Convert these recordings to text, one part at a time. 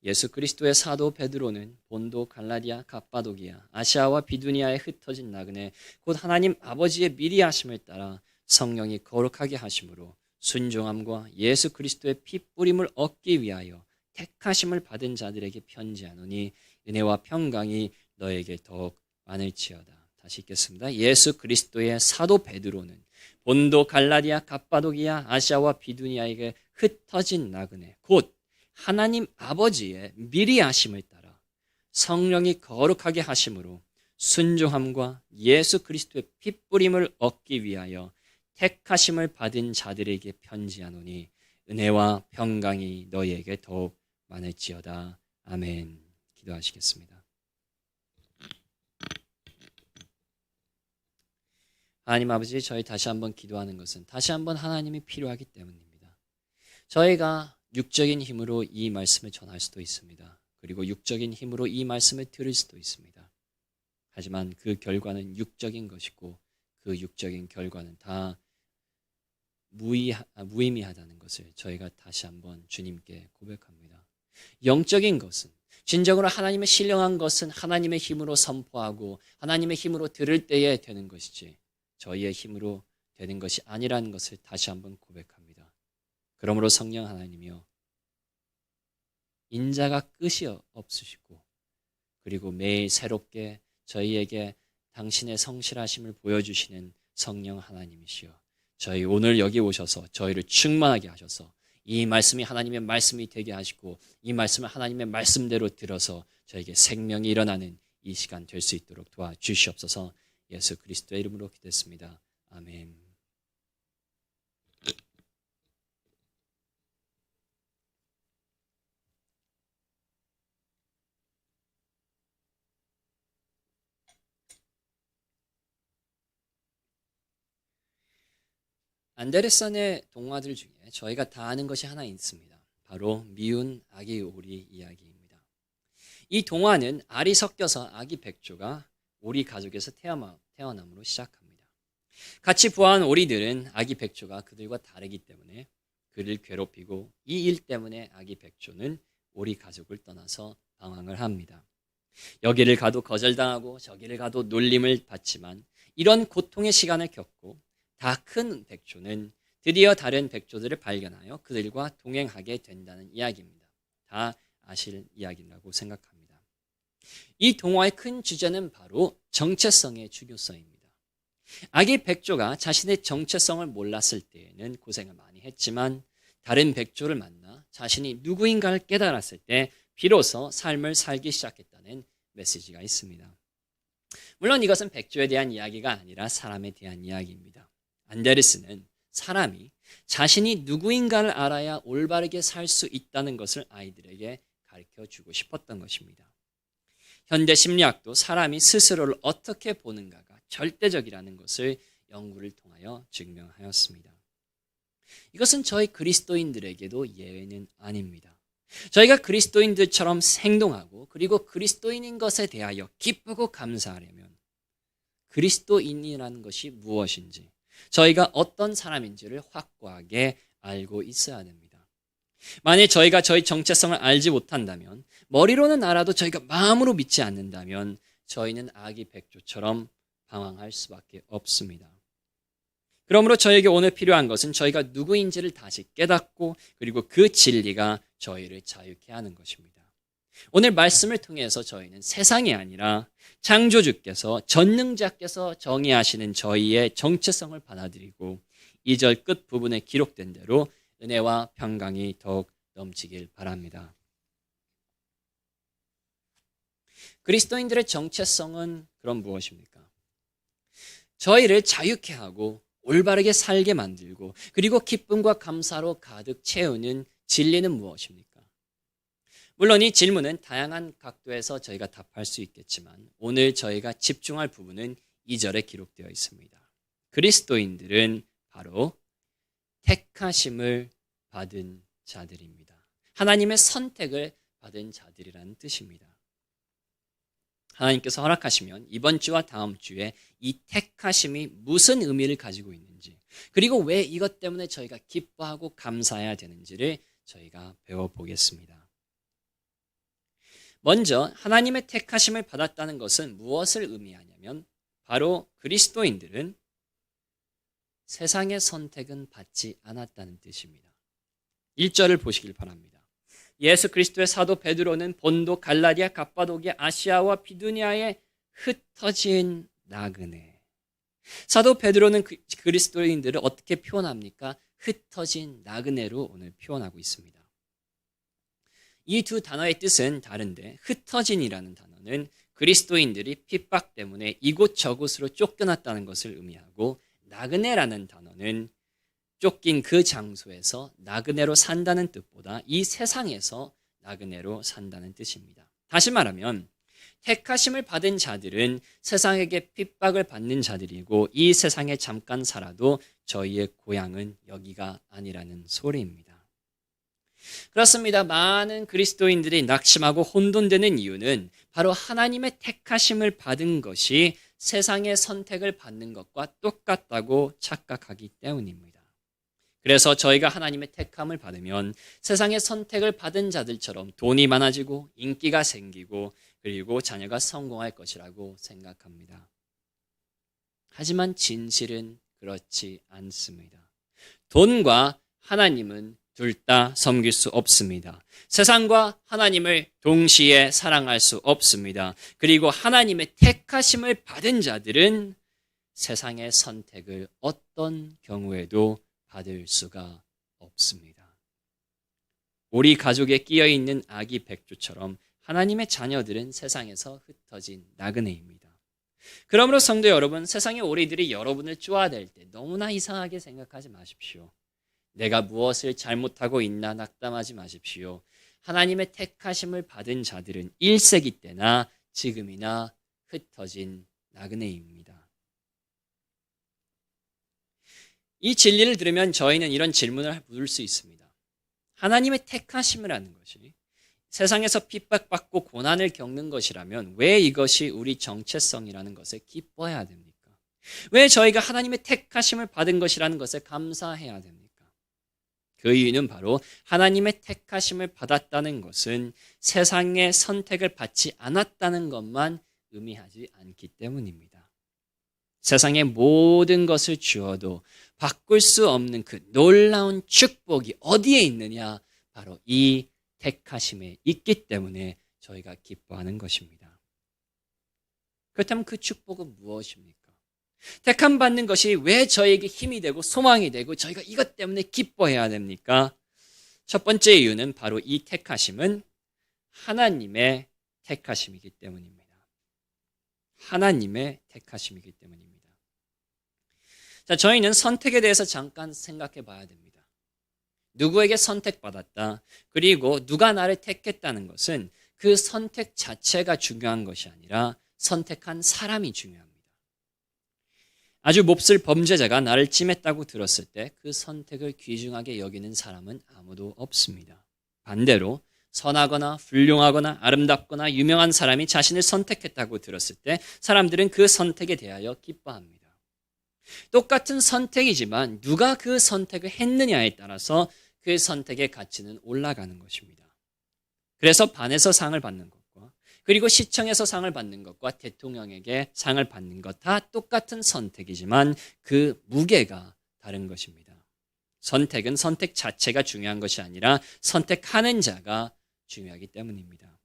예수 그리스도의 사도 베드로는 본도, 갈라디아, 갑바도기아, 아시아와 비두니아에 흩어진 나그네 곧 하나님 아버지의 미리 하심을 따라 성령이 거룩하게 하심으로 순종함과 예수 그리스도의 피 뿌림을 얻기 위하여 택하심을 받은 자들에게 편지하노니 은혜와 평강이 너에게 더욱 많을지어다. 다시 읽겠습니다. 예수 그리스도의 사도 베드로는 본도, 갈라디아, 갑바도기아, 아시아와 비두니아에게 흩어진 나그네 곧 하나님 아버지의 미리 하심을 따라 성령이 거룩하게 하심으로 순종함과 예수 그리스도의 피 뿌림을 얻기 위하여 택하심을 받은 자들에게 편지하노니 은혜와 평강이 너희에게 더욱 많을지어다. 아멘. 기도하시겠습니다. 하나님 아버지, 저희 다시 한번 기도하는 것은 다시 한번 하나님이 필요하기 때문입니다. 저희가 육적인 힘으로 이 말씀을 전할 수도 있습니다. 그리고 육적인 힘으로 이 말씀을 들을 수도 있습니다. 하지만 그 결과는 육적인 것이고 그 육적인 결과는 다 무의미하다는 것을 저희가 다시 한번 주님께 고백합니다. 영적인 것은 진정으로 하나님의 신령한 것은 하나님의 힘으로 선포하고 하나님의 힘으로 들을 때에 되는 것이지 저희의 힘으로 되는 것이 아니라는 것을 다시 한번 고백합니다. 그러므로 성령 하나님이여 인자가 끝이 없으시고 그리고 매일 새롭게 저희에게 당신의 성실하심을 보여주시는 성령 하나님이시여 저희 오늘 여기 오셔서 저희를 충만하게 하셔서 이 말씀이 하나님의 말씀이 되게 하시고 이 말씀을 하나님의 말씀대로 들어서 저에게 생명이 일어나는 이 시간 될 수 있도록 도와주시옵소서. 예수 그리스도의 이름으로 기도했습니다. 아멘. 안데르센의 동화들 중에 저희가 다 아는 것이 하나 있습니다. 바로 미운 아기 오리 이야기입니다. 이 동화는 알이 섞여서 아기 백조가 오리 가족에서 태어남으로 시작합니다. 같이 부화한 오리들은 아기 백조가 그들과 다르기 때문에 그를 괴롭히고 이 일 때문에 아기 백조는 오리 가족을 떠나서 방황을 합니다. 여기를 가도 거절당하고 저기를 가도 놀림을 받지만 이런 고통의 시간을 겪고 다 큰 백조는 드디어 다른 백조들을 발견하여 그들과 동행하게 된다는 이야기입니다. 다 아실 이야기라고 생각합니다. 이 동화의 큰 주제는 바로 정체성의 중요성입니다. 아기 백조가 자신의 정체성을 몰랐을 때에는 고생을 많이 했지만 다른 백조를 만나 자신이 누구인가를 깨달았을 때 비로소 삶을 살기 시작했다는 메시지가 있습니다. 물론 이것은 백조에 대한 이야기가 아니라 사람에 대한 이야기입니다. 안데르센은 사람이 자신이 누구인가를 알아야 올바르게 살 수 있다는 것을 아이들에게 가르쳐주고 싶었던 것입니다. 현대 심리학도 사람이 스스로를 어떻게 보는가가 절대적이라는 것을 연구를 통하여 증명하였습니다. 이것은 저희 그리스도인들에게도 예외는 아닙니다. 저희가 그리스도인들처럼 행동하고 그리고 그리스도인인 것에 대하여 기쁘고 감사하려면 그리스도인이라는 것이 무엇인지 저희가 어떤 사람인지를 확고하게 알고 있어야 됩니다. 만일 저희가 저희 정체성을 알지 못한다면 머리로는 알아도 저희가 마음으로 믿지 않는다면 저희는 아기 백조처럼 방황할 수밖에 없습니다. 그러므로 저에게 오늘 필요한 것은 저희가 누구인지를 다시 깨닫고 그리고 그 진리가 저희를 자유케 하는 것입니다. 오늘 말씀을 통해서 저희는 세상이 아니라 창조주께서 전능자께서 정의하시는 저희의 정체성을 받아들이고 2절 끝 부분에 기록된 대로 은혜와 평강이 더욱 넘치길 바랍니다. 그리스도인들의 정체성은 그럼 무엇입니까? 저희를 자유케 하고 올바르게 살게 만들고 그리고 기쁨과 감사로 가득 채우는 진리는 무엇입니까? 물론 이 질문은 다양한 각도에서 저희가 답할 수 있겠지만 오늘 저희가 집중할 부분은 2절에 기록되어 있습니다. 그리스도인들은 바로 택하심을 받은 자들입니다. 하나님의 선택을 받은 자들이라는 뜻입니다. 하나님께서 허락하시면 이번 주와 다음 주에 이 택하심이 무슨 의미를 가지고 있는지 그리고 왜 이것 때문에 저희가 기뻐하고 감사해야 되는지를 저희가 배워보겠습니다. 먼저 하나님의 택하심을 받았다는 것은 무엇을 의미하냐면 바로 그리스도인들은 세상의 선택은 받지 않았다는 뜻입니다. 1절을 보시길 바랍니다. 예수 그리스도의 사도 베드로는 본도, 갈라디아, 갑바도기아, 아시아와 비두니아에 흩어진 나그네. 사도 베드로는 그리스도인들을 어떻게 표현합니까? 흩어진 나그네로 오늘 표현하고 있습니다. 이 두 단어의 뜻은 다른데 흩어진이라는 단어는 그리스도인들이 핍박 때문에 이곳저곳으로 쫓겨났다는 것을 의미하고 나그네라는 단어는 쫓긴 그 장소에서 나그네로 산다는 뜻보다 이 세상에서 나그네로 산다는 뜻입니다. 다시 말하면 택하심을 받은 자들은 세상에게 핍박을 받는 자들이고 이 세상에 잠깐 살아도 저희의 고향은 여기가 아니라는 소리입니다. 그렇습니다. 많은 그리스도인들이 낙심하고 혼돈되는 이유는 바로 하나님의 택하심을 받은 것이 세상의 선택을 받는 것과 똑같다고 착각하기 때문입니다. 그래서 저희가 하나님의 택함을 받으면 세상의 선택을 받은 자들처럼 돈이 많아지고 인기가 생기고 그리고 자녀가 성공할 것이라고 생각합니다. 하지만 진실은 그렇지 않습니다. 돈과 하나님은 둘 다 섬길 수 없습니다. 세상과 하나님을 동시에 사랑할 수 없습니다. 그리고 하나님의 택하심을 받은 자들은 세상의 선택을 어떤 경우에도 받을 수가 없습니다. 우리 가족에 끼어 있는 아기 백조처럼 하나님의 자녀들은 세상에서 흩어진 나그네입니다. 그러므로 성도 여러분, 세상의 오리들이 여러분을 쪼아댈 때 너무나 이상하게 생각하지 마십시오. 내가 무엇을 잘못하고 있나 낙담하지 마십시오. 하나님의 택하심을 받은 자들은 1세기 때나 지금이나 흩어진 나그네입니다. 이 진리를 들으면 저희는 이런 질문을 묻을 수 있습니다. 하나님의 택하심을 하는 것이 세상에서 핍박받고 고난을 겪는 것이라면 왜 이것이 우리 정체성이라는 것에 기뻐해야 됩니까? 왜 저희가 하나님의 택하심을 받은 것이라는 것에 감사해야 됩니까? 그 이유는 바로 하나님의 택하심을 받았다는 것은 세상의 선택을 받지 않았다는 것만 의미하지 않기 때문입니다. 세상의 모든 것을 주어도 바꿀 수 없는 그 놀라운 축복이 어디에 있느냐? 바로 이 택하심에 있기 때문에 저희가 기뻐하는 것입니다. 그렇다면 그 축복은 무엇입니까? 택함 받는 것이 왜 저에게 힘이 되고 소망이 되고 저희가 이것 때문에 기뻐해야 됩니까? 첫 번째 이유는 바로 이 택하심은 하나님의 택하심이기 때문입니다. 하나님의 택하심이기 때문입니다. 자, 저희는 선택에 대해서 잠깐 생각해 봐야 됩니다. 누구에게 선택받았다, 그리고 누가 나를 택했다는 것은 그 선택 자체가 중요한 것이 아니라 선택한 사람이 중요합니다. 아주 몹쓸 범죄자가 나를 찜했다고 들었을 때 그 선택을 귀중하게 여기는 사람은 아무도 없습니다. 반대로 선하거나 훌륭하거나 아름답거나 유명한 사람이 자신을 선택했다고 들었을 때 사람들은 그 선택에 대하여 기뻐합니다. 똑같은 선택이지만 누가 그 선택을 했느냐에 따라서 그 선택의 가치는 올라가는 것입니다. 그래서 반에서 상을 받는 것과 그리고 시청에서 상을 받는 것과 대통령에게 상을 받는 것 다 똑같은 선택이지만 그 무게가 다른 것입니다. 선택은 선택 자체가 중요한 것이 아니라 선택하는 자가 중요하기 때문입니다.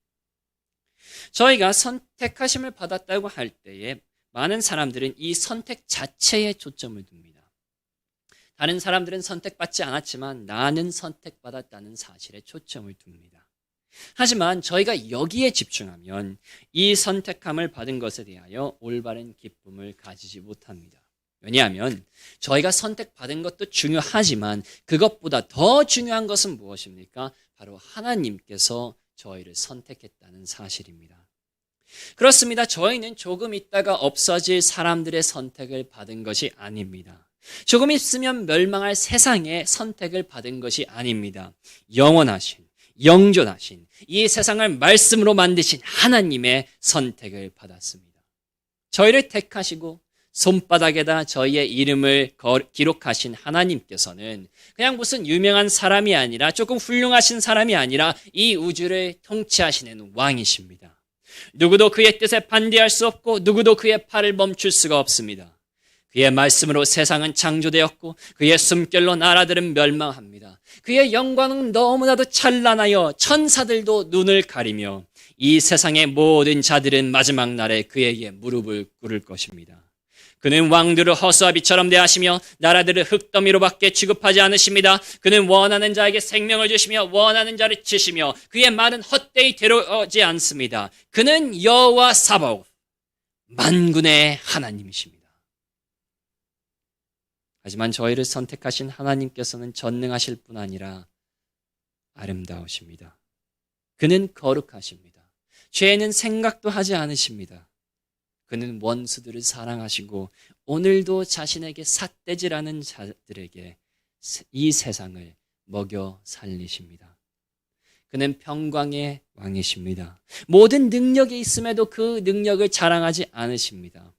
저희가 선택하심을 받았다고 할 때에 많은 사람들은 이 선택 자체에 초점을 둡니다. 다른 사람들은 선택받지 않았지만 나는 선택받았다는 사실에 초점을 둡니다. 하지만 저희가 여기에 집중하면 이 선택함을 받은 것에 대하여 올바른 기쁨을 가지지 못합니다. 왜냐하면 저희가 선택받은 것도 중요하지만 그것보다 더 중요한 것은 무엇입니까? 바로 하나님께서 저희를 선택했다는 사실입니다. 그렇습니다. 저희는 조금 있다가 없어질 사람들의 선택을 받은 것이 아닙니다. 조금 있으면 멸망할 세상의 선택을 받은 것이 아닙니다. 영원하신, 영존하신, 이 세상을 말씀으로 만드신 하나님의 선택을 받았습니다. 저희를 택하시고 손바닥에다 저희의 이름을 기록하신 하나님께서는 그냥 무슨 유명한 사람이 아니라 조금 훌륭하신 사람이 아니라 이 우주를 통치하시는 왕이십니다. 누구도 그의 뜻에 반대할 수 없고 누구도 그의 팔을 멈출 수가 없습니다. 그의 말씀으로 세상은 창조되었고 그의 숨결로 나라들은 멸망합니다. 그의 영광은 너무나도 찬란하여 천사들도 눈을 가리며 이 세상의 모든 자들은 마지막 날에 그에게 무릎을 꿇을 것입니다. 그는 왕들을 허수와 비처럼 대하시며 나라들을 흙더미로밖에 취급하지 않으십니다. 그는 원하는 자에게 생명을 주시며 원하는 자를 치시며 그의 말은 헛되이 되어지 않습니다. 그는 여호와 사바오th 만군의 하나님이십니다. 하지만 저희를 선택하신 하나님께서는 전능하실 뿐 아니라 아름다우십니다. 그는 거룩하십니다. 죄는 생각도 하지 않으십니다. 그는 원수들을 사랑하시고 오늘도 자신에게 삿대질하는 자들에게 이 세상을 먹여 살리십니다. 그는 평강의 왕이십니다. 모든 능력이 있음에도 그 능력을 자랑하지 않으십니다.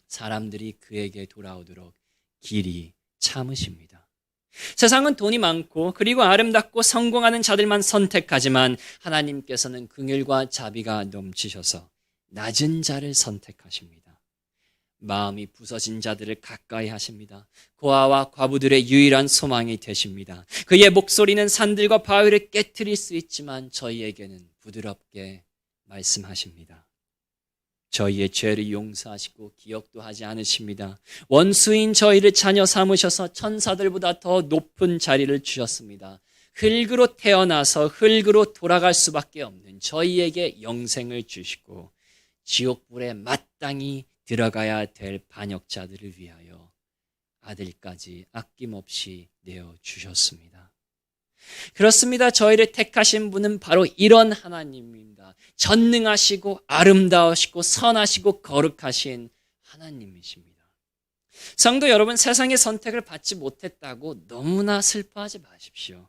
사람들이 그에게 돌아오도록 길이 참으십니다. 세상은 돈이 많고 그리고 아름답고 성공하는 자들만 선택하지만 하나님께서는 긍휼과 자비가 넘치셔서 낮은 자를 선택하십니다. 마음이 부서진 자들을 가까이 하십니다. 고아와 과부들의 유일한 소망이 되십니다. 그의 목소리는 산들과 바위를 깨트릴 수 있지만 저희에게는 부드럽게 말씀하십니다. 저희의 죄를 용서하시고 기억도 하지 않으십니다. 원수인 저희를 자녀 삼으셔서 천사들보다 더 높은 자리를 주셨습니다. 흙으로 태어나서 흙으로 돌아갈 수밖에 없는 저희에게 영생을 주시고 지옥불에 마땅히 들어가야 될 반역자들을 위하여 아들까지 아낌없이 내어주셨습니다. 그렇습니다. 저희를 택하신 분은 바로 이런 하나님입니다. 전능하시고 아름다우시고 선하시고 거룩하신 하나님이십니다. 성도 여러분, 세상의 선택을 받지 못했다고 너무나 슬퍼하지 마십시오.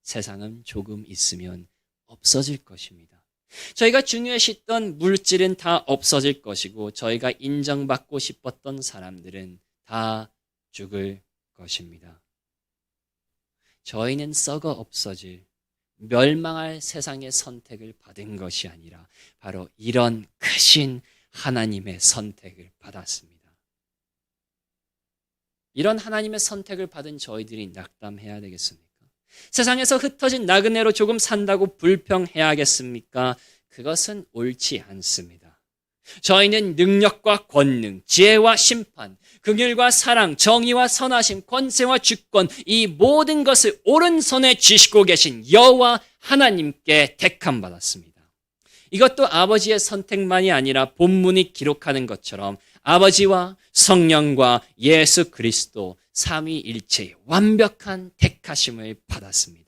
세상은 조금 있으면 없어질 것입니다. 저희가 중요시했던 물질은 다 없어질 것이고 저희가 인정받고 싶었던 사람들은 다 죽을 것입니다. 저희는 썩어 없어질 멸망할 세상의 선택을 받은 것이 아니라 바로 이런 크신 하나님의 선택을 받았습니다. 이런 하나님의 선택을 받은 저희들이 낙담해야 되겠습니까? 세상에서 흩어진 나그네로 조금 산다고 불평해야겠습니까? 그것은 옳지 않습니다. 저희는 능력과 권능, 지혜와 심판, 긍휼과 사랑, 정의와 선하심, 권세와 주권, 이 모든 것을 오른손에 쥐시고 계신 여호와 하나님께 택함 받았습니다. 이것도 아버지의 선택만이 아니라 본문이 기록하는 것처럼 아버지와 성령과 예수 그리스도 삼위일체의 완벽한 택하심을 받았습니다.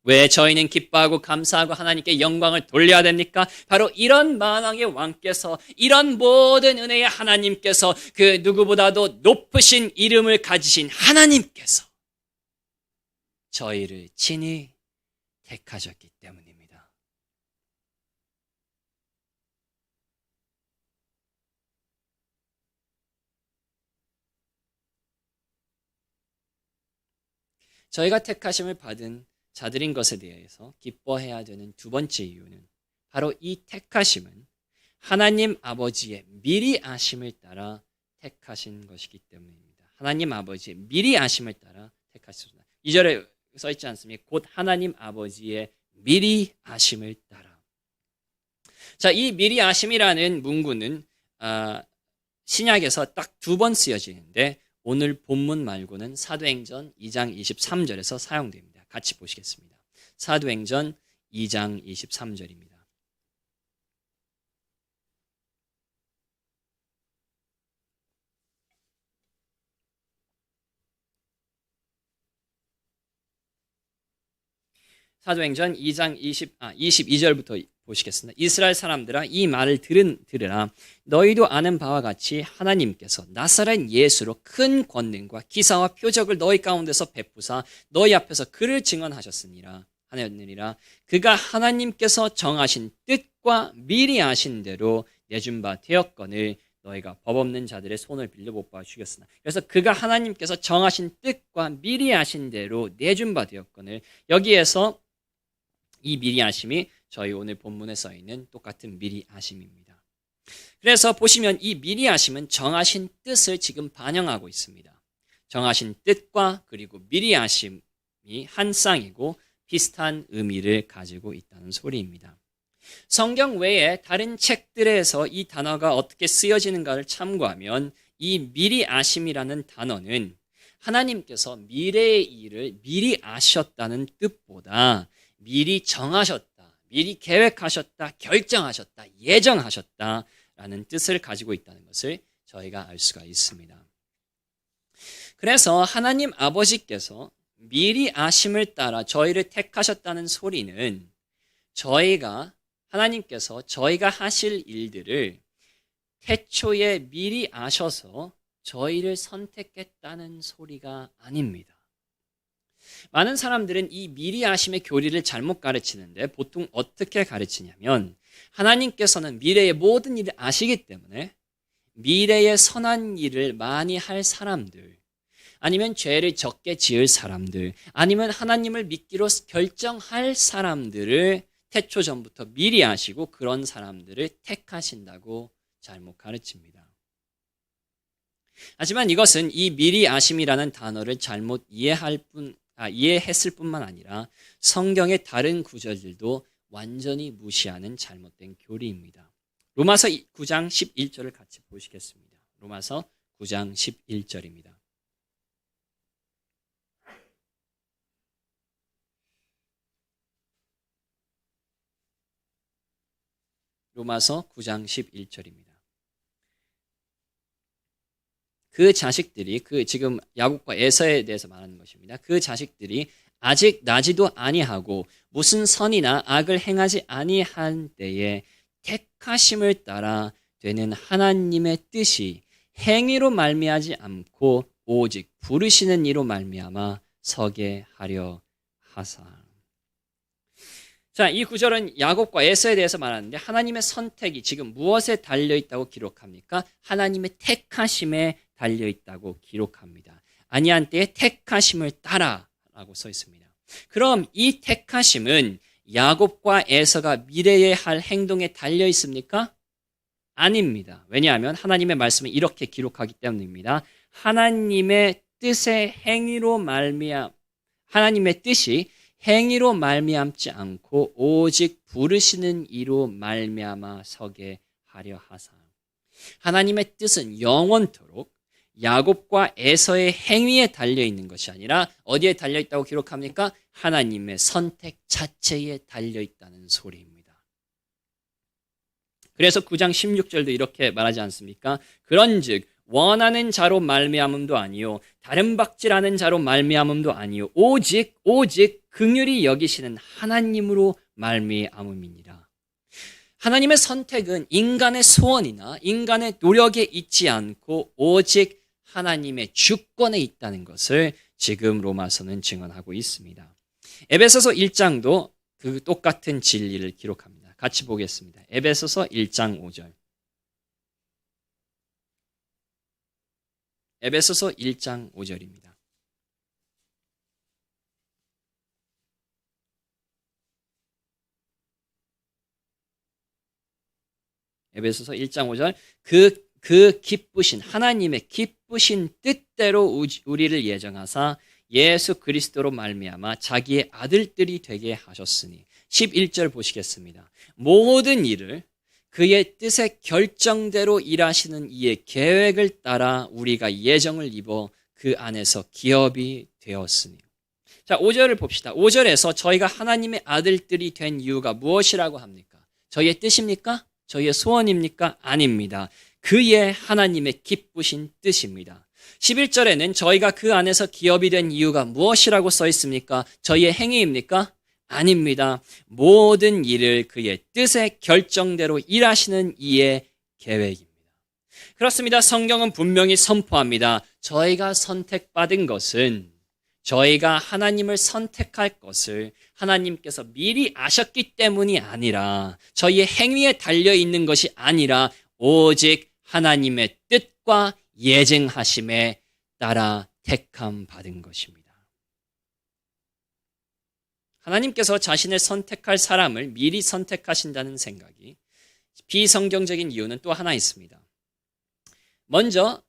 왜 저희는 기뻐하고 감사하고 하나님께 영광을 돌려야 됩니까? 바로 이런 만왕의 왕께서, 이런 모든 은혜의 하나님께서, 그 누구보다도 높으신 이름을 가지신 하나님께서 저희를 친히 택하셨기 때문입니다. 저희가 택하심을 받은 자들인 것에 대해서 기뻐해야 되는 두 번째 이유는 바로 이 택하심은 하나님 아버지의 미리 아심을 따라 택하신 것이기 때문입니다. 하나님 아버지의 미리 아심을 따라 택하셨습니다. 2절에 써 있지 않습니까? 곧 하나님 아버지의 미리 아심을 따라. 자, 이 미리 아심이라는 문구는 신약에서 딱 두 번 쓰여지는데 오늘 본문 말고는 사도행전 2장 23절에서 사용됩니다. 같이 보시겠습니다. 사도행전 2장 23절입니다. 사도행전 2장 22절부터 보시겠습니다. 이스라엘 사람들아 이 말을 들으라. 너희도 아는 바와 같이 하나님께서 나사렛 예수로 큰 권능과 기사와 표적을 너희 가운데서 베푸사 너희 앞에서 그를 증언하셨으니라 하느니라. 그가 하나님께서 정하신 뜻과 미리 아신 대로 내준 바 되었거늘 너희가 법 없는 자들의 손을 빌려 못 봐 죽였으나. 그래서 그가 하나님께서 정하신 뜻과 미리 하신 대로 내준 바 되었거늘. 여기에서 이 미리 하심이 저희 오늘 본문에 써 있는 똑같은 미리 하심입니다. 그래서 보시면 이 미리 하심은 정하신 뜻을 지금 반영하고 있습니다. 정하신 뜻과 그리고 미리 하심이 한 쌍이고 비슷한 의미를 가지고 있다는 소리입니다. 성경 외에 다른 책들에서 이 단어가 어떻게 쓰여지는가를 참고하면 이 미리 아심이라는 단어는 하나님께서 미래의 일을 미리 아셨다는 뜻보다 미리 정하셨다, 미리 계획하셨다, 결정하셨다, 예정하셨다라는 뜻을 가지고 있다는 것을 저희가 알 수가 있습니다. 그래서 하나님 아버지께서 미리 아심을 따라 저희를 택하셨다는 소리는 하나님께서 저희가 하실 일들을 태초에 미리 아셔서 저희를 선택했다는 소리가 아닙니다. 많은 사람들은 이 미리 아심의 교리를 잘못 가르치는데 보통 어떻게 가르치냐면 하나님께서는 미래의 모든 일을 아시기 때문에 미래의 선한 일을 많이 할 사람들, 아니면 죄를 적게 지을 사람들, 아니면 하나님을 믿기로 결정할 사람들을 태초 전부터 미리 아시고 그런 사람들을 택하신다고 잘못 가르칩니다. 하지만 이것은 이 미리 아심이라는 단어를 잘못 이해했을 뿐만 아니라 성경의 다른 구절들도 완전히 무시하는 잘못된 교리입니다. 로마서 9장 11절을 같이 보시겠습니다. 로마서 9장 11절입니다. 로마서 9장 11절입니다. 그 자식들이 지금 야곱과 에서에 대해서 말하는 것입니다. 그 자식들이 아직 나지도 아니하고 무슨 선이나 악을 행하지 아니한 때에 택하심을 따라 되는 하나님의 뜻이 행위로 말미암지 않고 오직 부르시는 이로 말미암아 서게 하려 하사. 자, 이 구절은 야곱과 에서에 대해서 말하는데 하나님의 선택이 지금 무엇에 달려있다고 기록합니까? 하나님의 택하심에 달려있다고 기록합니다. 아니한 때에 택하심을 따라라고 써 있습니다. 그럼 이 택하심은 야곱과 에서가 미래에 할 행동에 달려있습니까? 아닙니다. 왜냐하면 하나님의 말씀을 이렇게 기록하기 때문입니다. 하나님의 뜻이 행위로 말미암지 않고 오직 부르시는 이로 말미암아 서게 하려 하사. 하나님의 뜻은 영원토록 야곱과 에서의 행위에 달려있는 것이 아니라 어디에 달려있다고 기록합니까? 하나님의 선택 자체에 달려있다는 소리입니다. 그래서 9장 16절도 이렇게 말하지 않습니까? 그런즉 원하는 자로 말미암음도 아니요 다른 박질하는 자로 말미암음도 아니요 오직 긍휼히 여기시는 하나님으로 말미암음이니라. 하나님의 선택은 인간의 소원이나 인간의 노력에 있지 않고 오직 하나님의 주권에 있다는 것을 지금 로마서는 증언하고 있습니다. 에베소서 1장도 그 똑같은 진리를 기록합니다. 같이 보겠습니다. 에베소서 1장 5절. 에베소서 1장 5절입니다. 에베소서 1장 5절. 그 기쁘신 하나님의 기쁘신 뜻대로 우리를 예정하사 예수 그리스도로 말미암아 자기의 아들들이 되게 하셨으니. 11절 보시겠습니다. 모든 일을 그의 뜻의 결정대로 일하시는 이의 계획을 따라 우리가 예정을 입어 그 안에서 기업이 되었으니. 자, 5절을 봅시다. 5절에서 저희가 하나님의 아들들이 된 이유가 무엇이라고 합니까? 저희의 뜻입니까? 저희의 소원입니까? 아닙니다. 그의 하나님의 기쁘신 뜻입니다. 11절에는 저희가 그 안에서 기업이 된 이유가 무엇이라고 써 있습니까? 저희의 행위입니까? 아닙니다. 모든 일을 그의 뜻의 결정대로 일하시는 이의 계획입니다. 그렇습니다. 성경은 분명히 선포합니다. 저희가 선택받은 것은 저희가 하나님을 선택할 것을 하나님께서 미리 아셨기 때문이 아니라 저희의 행위에 달려있는 것이 아니라 오직 하나님의 뜻과 예정하심에 따라 택함 받은 것입니다. 하나님께서 자신을 선택할 사람을 미리 선택하신다는 생각이 비성경적인 이유는 또 하나 있습니다. 먼저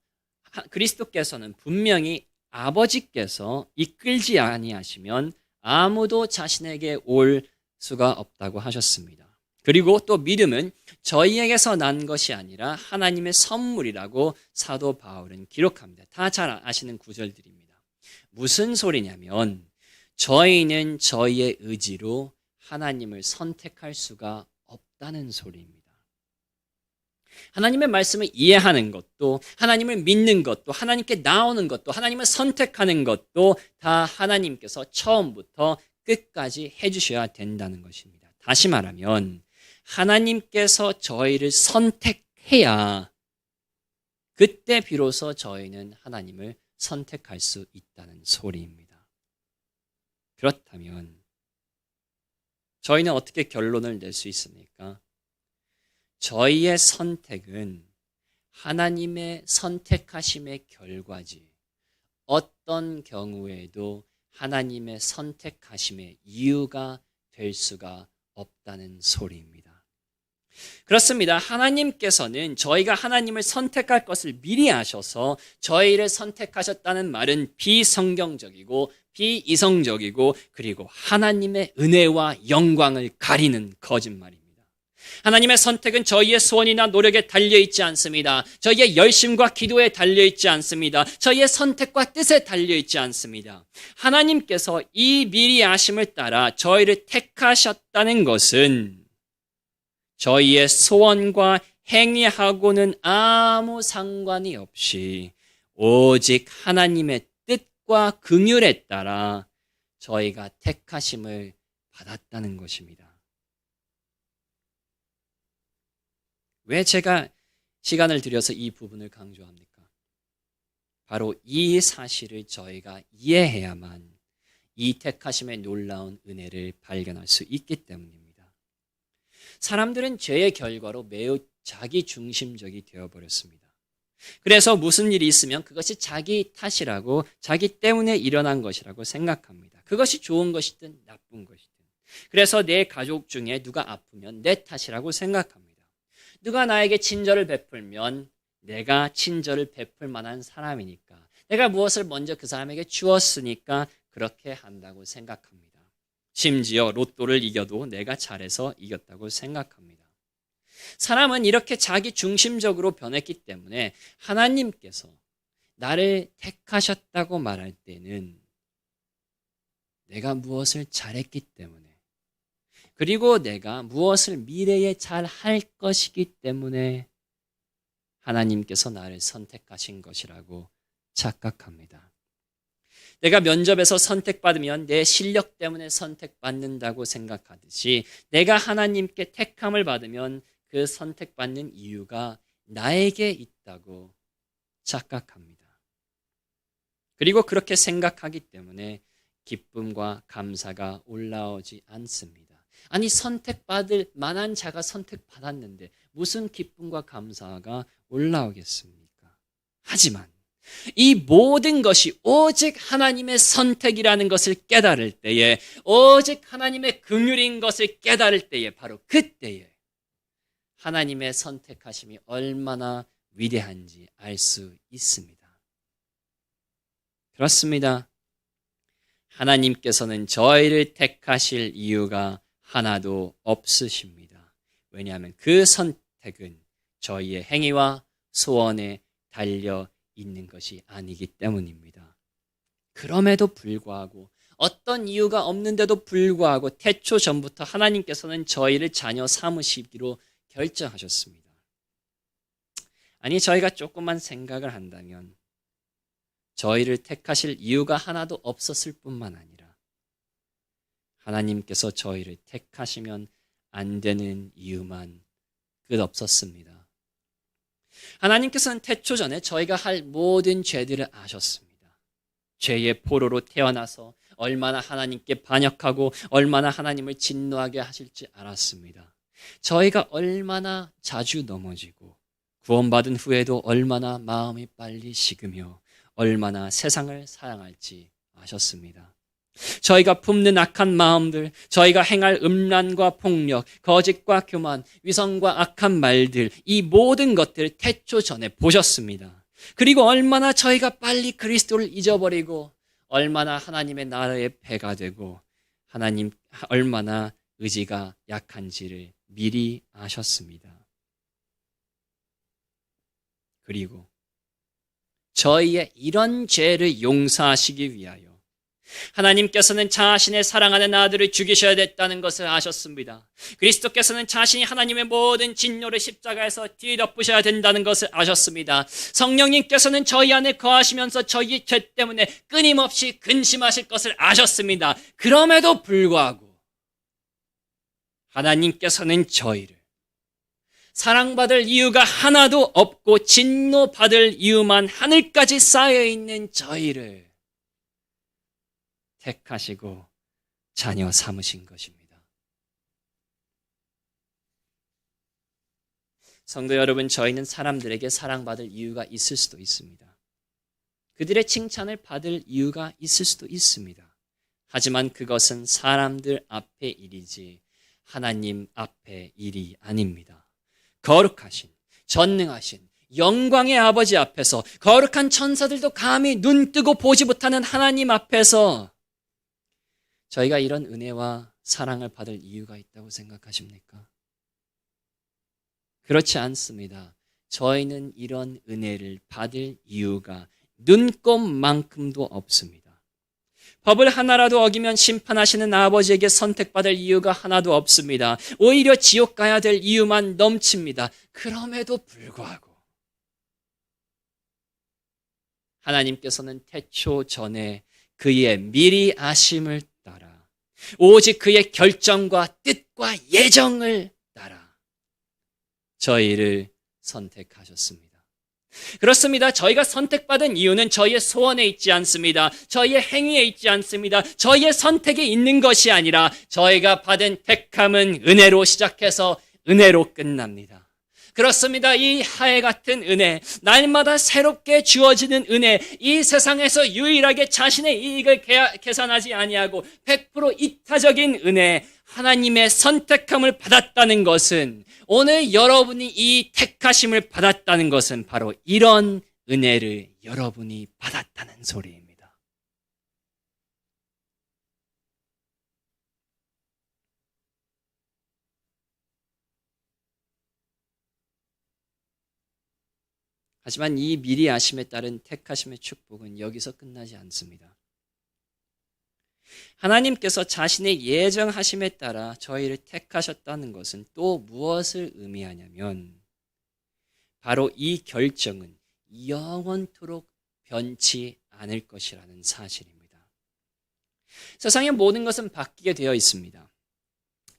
그리스도께서는 분명히 아버지께서 이끌지 아니하시면 아무도 자신에게 올 수가 없다고 하셨습니다. 그리고 또 믿음은 저희에게서 난 것이 아니라 하나님의 선물이라고 사도 바울은 기록합니다. 다 잘 아시는 구절들입니다. 무슨 소리냐면 저희는 저희의 의지로 하나님을 선택할 수가 없다는 소리입니다. 하나님의 말씀을 이해하는 것도, 하나님을 믿는 것도, 하나님께 나오는 것도, 하나님을 선택하는 것도 다 하나님께서 처음부터 끝까지 해주셔야 된다는 것입니다. 다시 말하면 하나님께서 저희를 선택해야 그때 비로소 저희는 하나님을 선택할 수 있다는 소리입니다. 그렇다면 저희는 어떻게 결론을 낼 수 있습니까? 저희의 선택은 하나님의 선택하심의 결과지 어떤 경우에도 하나님의 선택하심의 이유가 될 수가 없다는 소리입니다. 그렇습니다. 하나님께서는 저희가 하나님을 선택할 것을 미리 아셔서 저희를 선택하셨다는 말은 비성경적이고 비이성적이고 그리고 하나님의 은혜와 영광을 가리는 거짓말입니다. 하나님의 선택은 저희의 소원이나 노력에 달려있지 않습니다. 저희의 열심과 기도에 달려있지 않습니다. 저희의 선택과 뜻에 달려있지 않습니다. 하나님께서 이 미리 아심을 따라 저희를 택하셨다는 것은 저희의 소원과 행위하고는 아무 상관이 없이 오직 하나님의 뜻과 긍휼에 따라 저희가 택하심을 받았다는 것입니다. 왜 제가 시간을 들여서 이 부분을 강조합니까? 바로 이 사실을 저희가 이해해야만 이 택하심의 놀라운 은혜를 발견할 수 있기 때문입니다. 사람들은 죄의 결과로 매우 자기중심적이 되어버렸습니다. 그래서 무슨 일이 있으면 그것이 자기 탓이라고, 자기 때문에 일어난 것이라고 생각합니다. 그것이 좋은 것이든 나쁜 것이든. 그래서 내 가족 중에 누가 아프면 내 탓이라고 생각합니다. 누가 나에게 친절을 베풀면 내가 친절을 베풀 만한 사람이니까, 내가 무엇을 먼저 그 사람에게 주었으니까 그렇게 한다고 생각합니다. 심지어 로또를 이겨도 내가 잘해서 이겼다고 생각합니다. 사람은 이렇게 자기 중심적으로 변했기 때문에 하나님께서 나를 택하셨다고 말할 때는 내가 무엇을 잘했기 때문에, 그리고 내가 무엇을 미래에 잘 할 것이기 때문에 하나님께서 나를 선택하신 것이라고 착각합니다. 내가 면접에서 선택받으면 내 실력 때문에 선택받는다고 생각하듯이 내가 하나님께 택함을 받으면 그 선택받는 이유가 나에게 있다고 착각합니다. 그리고 그렇게 생각하기 때문에 기쁨과 감사가 올라오지 않습니다. 아니, 선택받을 만한 자가 선택받았는데 무슨 기쁨과 감사가 올라오겠습니까? 하지만 이 모든 것이 오직 하나님의 선택이라는 것을 깨달을 때에, 오직 하나님의 긍휼인 것을 깨달을 때에, 바로 그때에 하나님의 선택하심이 얼마나 위대한지 알 수 있습니다. 그렇습니다. 하나님께서는 저희를 택하실 이유가 하나도 없으십니다. 왜냐하면 그 선택은 저희의 행위와 소원에 달려 있는 것이 아니기 때문입니다. 그럼에도 불구하고, 어떤 이유가 없는데도 불구하고 태초 전부터 하나님께서는 저희를 자녀 삼으시기로 결정하셨습니다. 아니, 저희가 조금만 생각을 한다면 저희를 택하실 이유가 하나도 없었을 뿐만 아니라 하나님께서 저희를 택하시면 안 되는 이유만 끝없었습니다. 하나님께서는 태초 전에 저희가 할 모든 죄들을 아셨습니다. 죄의 포로로 태어나서 얼마나 하나님께 반역하고 얼마나 하나님을 진노하게 하실지 알았습니다. 저희가 얼마나 자주 넘어지고 구원받은 후에도 얼마나 마음이 빨리 식으며 얼마나 세상을 사랑할지 아셨습니다. 저희가 품는 악한 마음들, 저희가 행할 음란과 폭력, 거짓과 교만, 위선과 악한 말들, 이 모든 것들을 태초 전에 보셨습니다. 그리고 얼마나 저희가 빨리 그리스도를 잊어버리고 얼마나 하나님의 나라의 배가 되고 하나님 얼마나 의지가 약한지를 미리 아셨습니다. 그리고 저희의 이런 죄를 용서하시기 위하여 하나님께서는 자신의 사랑하는 아들을 죽이셔야 됐다는 것을 아셨습니다. 그리스도께서는 자신이 하나님의 모든 진노를 십자가에서 뒤덮으셔야 된다는 것을 아셨습니다. 성령님께서는 저희 안에 거하시면서 저희 죄 때문에 끊임없이 근심하실 것을 아셨습니다. 그럼에도 불구하고 하나님께서는 저희를 사랑받을 이유가 하나도 없고 진노받을 이유만 하늘까지 쌓여있는 저희를 택하시고 자녀 삼으신 것입니다. 성도 여러분, 저희는 사람들에게 사랑받을 이유가 있을 수도 있습니다. 그들의 칭찬을 받을 이유가 있을 수도 있습니다. 하지만 그것은 사람들 앞의 일이지 하나님 앞의 일이 아닙니다. 거룩하신, 전능하신, 영광의 아버지 앞에서 거룩한 천사들도 감히 눈 뜨고 보지 못하는 하나님 앞에서 저희가 이런 은혜와 사랑을 받을 이유가 있다고 생각하십니까? 그렇지 않습니다. 저희는 이런 은혜를 받을 이유가 눈꼽만큼도 없습니다. 법을 하나라도 어기면 심판하시는 아버지에게 선택받을 이유가 하나도 없습니다. 오히려 지옥 가야 될 이유만 넘칩니다. 그럼에도 불구하고 하나님께서는 태초 전에 그의 미리 아심을 따라 오직 그의 결정과 뜻과 예정을 따라 저희를 선택하셨습니다. 그렇습니다. 저희가 선택받은 이유는 저희의 소원에 있지 않습니다. 저희의 행위에 있지 않습니다. 저희의 선택에 있는 것이 아니라 저희가 받은 택함은 은혜로 시작해서 은혜로 끝납니다. 그렇습니다. 이 하해 같은 은혜, 날마다 새롭게 주어지는 은혜, 이 세상에서 유일하게 자신의 이익을 계산하지 아니하고 100% 이타적인 은혜, 하나님의 선택함을 받았다는 것은, 오늘 여러분이 이 택하심을 받았다는 것은 바로 이런 은혜를 여러분이 받았다는 소리입니다. 하지만 이 미리 아심에 따른 택하심의 축복은 여기서 끝나지 않습니다. 하나님께서 자신의 예정하심에 따라 저희를 택하셨다는 것은 또 무엇을 의미하냐면 바로 이 결정은 영원토록 변치 않을 것이라는 사실입니다. 세상의 모든 것은 바뀌게 되어 있습니다.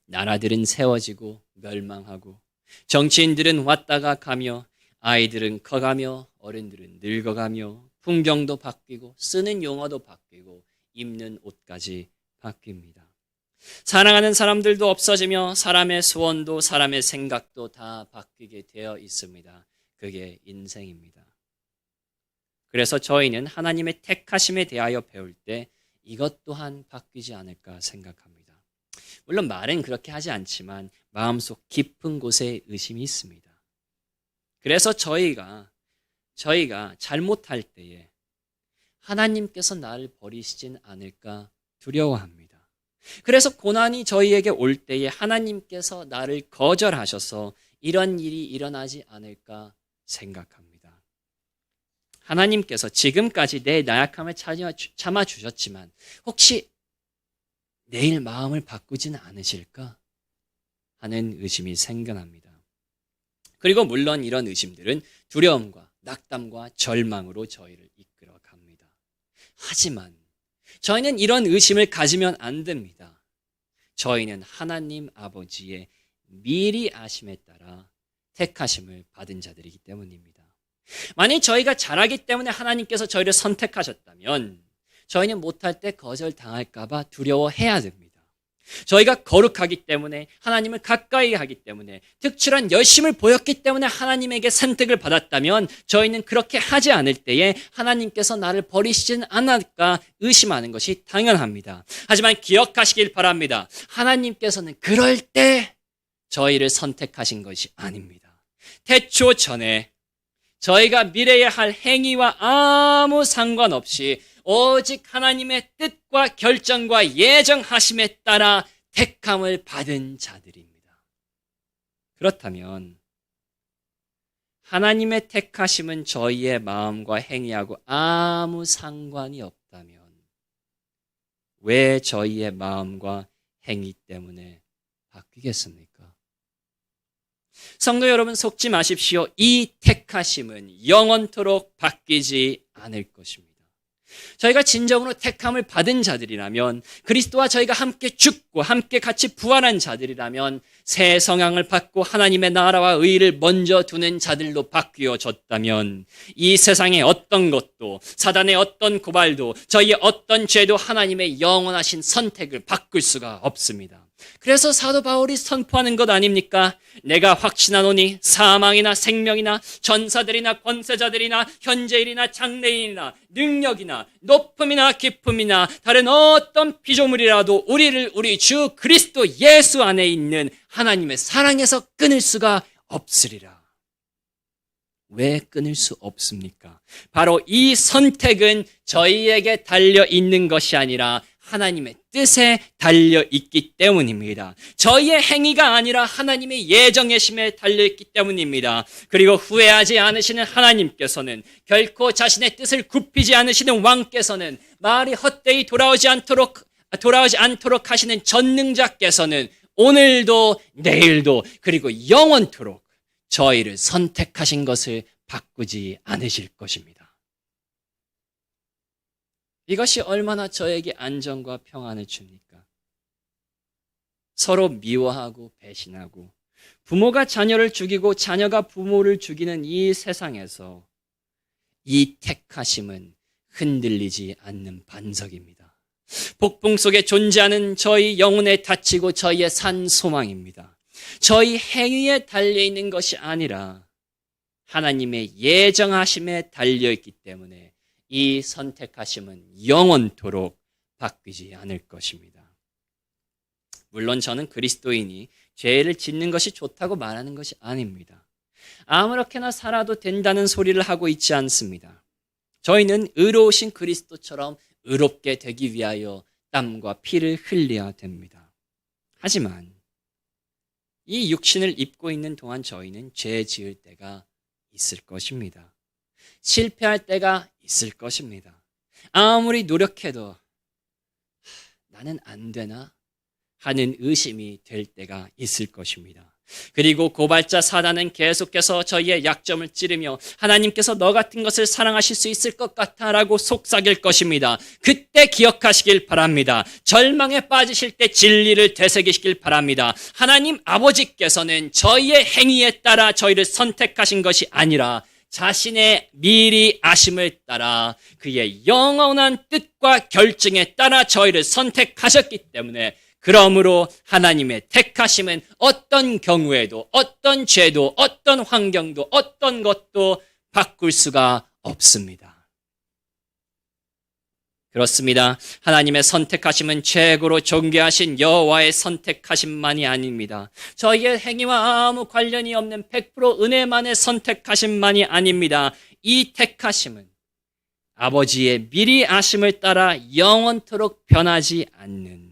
나라들은 세워지고 멸망하고 정치인들은 왔다가 가며 아이들은 커가며 어른들은 늙어가며 풍경도 바뀌고 쓰는 용어도 바뀌고 입는 옷까지 바뀝니다. 사랑하는 사람들도 없어지며 사람의 소원도 사람의 생각도 다 바뀌게 되어 있습니다. 그게 인생입니다. 그래서 저희는 하나님의 택하심에 대하여 배울 때 이것 또한 바뀌지 않을까 생각합니다. 물론 말은 그렇게 하지 않지만 마음속 깊은 곳에 의심이 있습니다. 그래서 저희가 잘못할 때에 하나님께서 나를 버리시진 않을까 두려워합니다. 그래서 고난이 저희에게 올 때에 하나님께서 나를 거절하셔서 이런 일이 일어나지 않을까 생각합니다. 하나님께서 지금까지 내 나약함을 참아주셨지만 혹시 내일 마음을 바꾸진 않으실까 하는 의심이 생겨납니다. 그리고 물론 이런 의심들은 두려움과 낙담과 절망으로 저희를 이끌어 갑니다. 하지만 저희는 이런 의심을 가지면 안 됩니다. 저희는 하나님 아버지의 미리 아심에 따라 택하심을 받은 자들이기 때문입니다. 만약 저희가 잘하기 때문에 하나님께서 저희를 선택하셨다면 저희는 못할 때 거절당할까 봐 두려워해야 됩니다. 저희가 거룩하기 때문에, 하나님을 가까이 하기 때문에, 특출한 열심을 보였기 때문에 하나님에게 선택을 받았다면 저희는 그렇게 하지 않을 때에 하나님께서 나를 버리시진 않을까 의심하는 것이 당연합니다. 하지만 기억하시길 바랍니다. 하나님께서는 그럴 때 저희를 선택하신 것이 아닙니다. 태초 전에 저희가 미래에 할 행위와 아무 상관없이 오직 하나님의 뜻과 결정과 예정하심에 따라 택함을 받은 자들입니다. 그렇다면 하나님의 택하심은 저희의 마음과 행위하고 아무 상관이 없다면 왜 저희의 마음과 행위 때문에 바뀌겠습니까? 성도 여러분, 속지 마십시오. 이 택하심은 영원토록 바뀌지 않을 것입니다. 저희가 진정으로 택함을 받은 자들이라면, 그리스도와 저희가 함께 죽고 함께 같이 부활한 자들이라면 새 성향을 받고 하나님의 나라와 의를 먼저 두는 자들로 바뀌어졌다면 이 세상의 어떤 것도, 사단의 어떤 고발도, 저희의 어떤 죄도 하나님의 영원하신 선택을 바꿀 수가 없습니다. 그래서 사도 바울이 선포하는 것 아닙니까? 내가 확신하노니 사망이나 생명이나 전사들이나 권세자들이나 현재일이나 장래일이나 능력이나 높음이나 깊음이나 다른 어떤 피조물이라도 우리를 우리 주 그리스도 예수 안에 있는 하나님의 사랑에서 끊을 수가 없으리라. 왜 끊을 수 없습니까? 바로 이 선택은 저희에게 달려 있는 것이 아니라 하나님의 뜻에 달려 있기 때문입니다. 저희의 행위가 아니라 하나님의 예정의심에 달려 있기 때문입니다. 그리고 후회하지 않으시는 하나님께서는, 결코 자신의 뜻을 굽히지 않으시는 왕께서는, 말이 헛되이 돌아오지 않도록 하시는 전능자께서는 오늘도 내일도 그리고 영원토록 저희를 선택하신 것을 바꾸지 않으실 것입니다. 이것이 얼마나 저에게 안정과 평안을 줍니까? 서로 미워하고 배신하고 부모가 자녀를 죽이고 자녀가 부모를 죽이는 이 세상에서 이 택하심은 흔들리지 않는 반석입니다. 폭풍 속에 존재하는 저희 영혼에 닫히고 저희의 산 소망입니다. 저희 행위에 달려있는 것이 아니라 하나님의 예정하심에 달려있기 때문에 이 선택하심은 영원토록 바뀌지 않을 것입니다. 물론 저는 그리스도인이 죄를 짓는 것이 좋다고 말하는 것이 아닙니다. 아무렇게나 살아도 된다는 소리를 하고 있지 않습니다. 저희는 의로우신 그리스도처럼 의롭게 되기 위하여 땀과 피를 흘려야 됩니다. 하지만 이 육신을 입고 있는 동안 저희는 죄 지을 때가 있을 것입니다. 실패할 때가 있을 것입니다. 아무리 노력해도 나는 안 되나 하는 의심이 될 때가 있을 것입니다. 그리고 고발자 사단은 계속해서 저희의 약점을 찌르며 하나님께서 너 같은 것을 사랑하실 수 있을 것 같아 라고 속삭일 것입니다. 그때 기억하시길 바랍니다. 절망에 빠지실 때 진리를 되새기시길 바랍니다. 하나님 아버지께서는 저희의 행위에 따라 저희를 선택하신 것이 아니라 자신의 미리 아심을 따라 그의 영원한 뜻과 결정에 따라 저희를 선택하셨기 때문에, 그러므로 하나님의 택하심은 어떤 경우에도 어떤 죄도 어떤 환경도 어떤 것도 바꿀 수가 없습니다. 그렇습니다. 하나님의 선택하심은 최고로 존귀하신 여호와의 선택하심만이 아닙니다. 저희의 행위와 아무 관련이 없는 100% 은혜만의 선택하심만이 아닙니다. 이 택하심은 아버지의 미리 아심을 따라 영원토록 변하지 않는,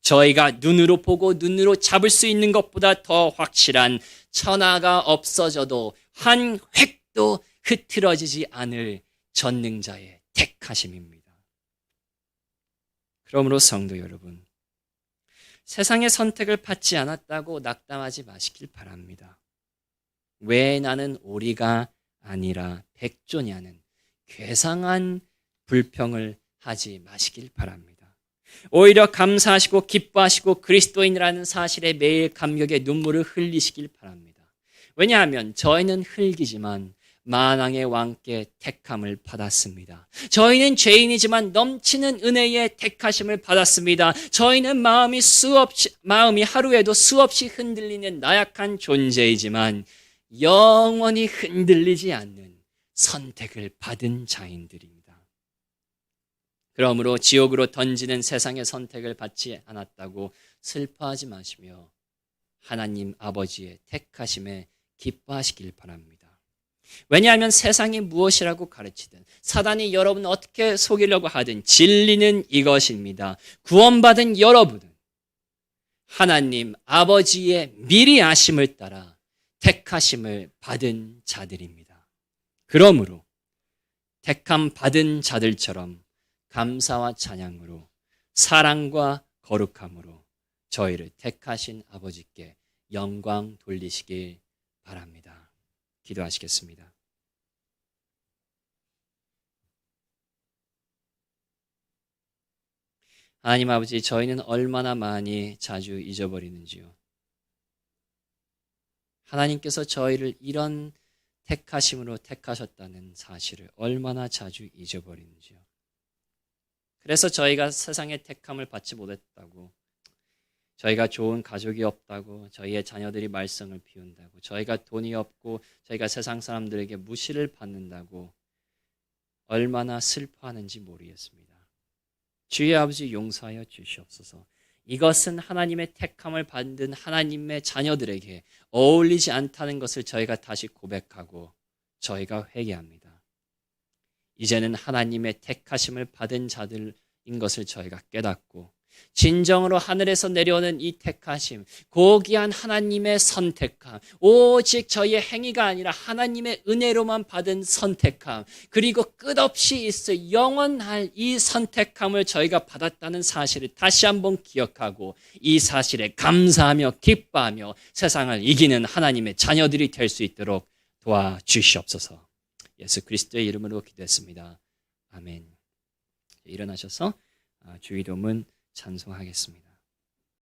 저희가 눈으로 보고 눈으로 잡을 수 있는 것보다 더 확실한, 천하가 없어져도 한 획도 흐트러지지 않을 전능자의 택하심입니다. 그러므로 성도 여러분, 세상의 선택을 받지 않았다고 낙담하지 마시길 바랍니다. 왜 나는 오리가 아니라 백조냐는 괴상한 불평을 하지 마시길 바랍니다. 오히려 감사하시고 기뻐하시고 그리스도인이라는 사실에 매일 감격의 눈물을 흘리시길 바랍니다. 왜냐하면 저희는 흙이지만 만왕의 왕께 택함을 받았습니다. 저희는 죄인이지만 넘치는 은혜의 택하심을 받았습니다. 저희는 마음이 하루에도 수없이 흔들리는 나약한 존재이지만 영원히 흔들리지 않는 선택을 받은 자인들입니다. 그러므로 지옥으로 던지는 세상의 선택을 받지 않았다고 슬퍼하지 마시며 하나님 아버지의 택하심에 기뻐하시길 바랍니다. 왜냐하면 세상이 무엇이라고 가르치든 사단이 여러분을 어떻게 속이려고 하든 진리는 이것입니다. 구원받은 여러분은 하나님 아버지의 미리 아심을 따라 택하심을 받은 자들입니다. 그러므로 택함 받은 자들처럼 감사와 찬양으로 사랑과 거룩함으로 저희를 택하신 아버지께 영광 돌리시길 바랍니다. 기도하시겠습니다. 하나님 아버지, 저희는 얼마나 많이 자주 잊어버리는지요. 하나님께서 저희를 이런 택하심으로 택하셨다는 사실을 얼마나 자주 잊어버리는지요. 그래서 저희가 세상의 택함을 받지 못했다고, 저희가 좋은 가족이 없다고, 저희의 자녀들이 말썽을 피운다고, 저희가 돈이 없고 저희가 세상 사람들에게 무시를 받는다고 얼마나 슬퍼하는지 모르겠습니다. 주의 아버지, 용서하여 주시옵소서. 이것은 하나님의 택함을 받은 하나님의 자녀들에게 어울리지 않다는 것을 저희가 다시 고백하고 저희가 회개합니다. 이제는 하나님의 택하심을 받은 자들인 것을 저희가 깨닫고 진정으로 하늘에서 내려오는 이 택하심, 고귀한 하나님의 선택함, 오직 저희의 행위가 아니라 하나님의 은혜로만 받은 선택함, 그리고 끝없이 있을 영원할 이 선택함을 저희가 받았다는 사실을 다시 한번 기억하고 이 사실에 감사하며 기뻐하며 세상을 이기는 하나님의 자녀들이 될 수 있도록 도와주시옵소서. 예수 그리스도의 이름으로 기도했습니다. 아멘. 일어나셔서 주의dom은 찬송하겠습니다.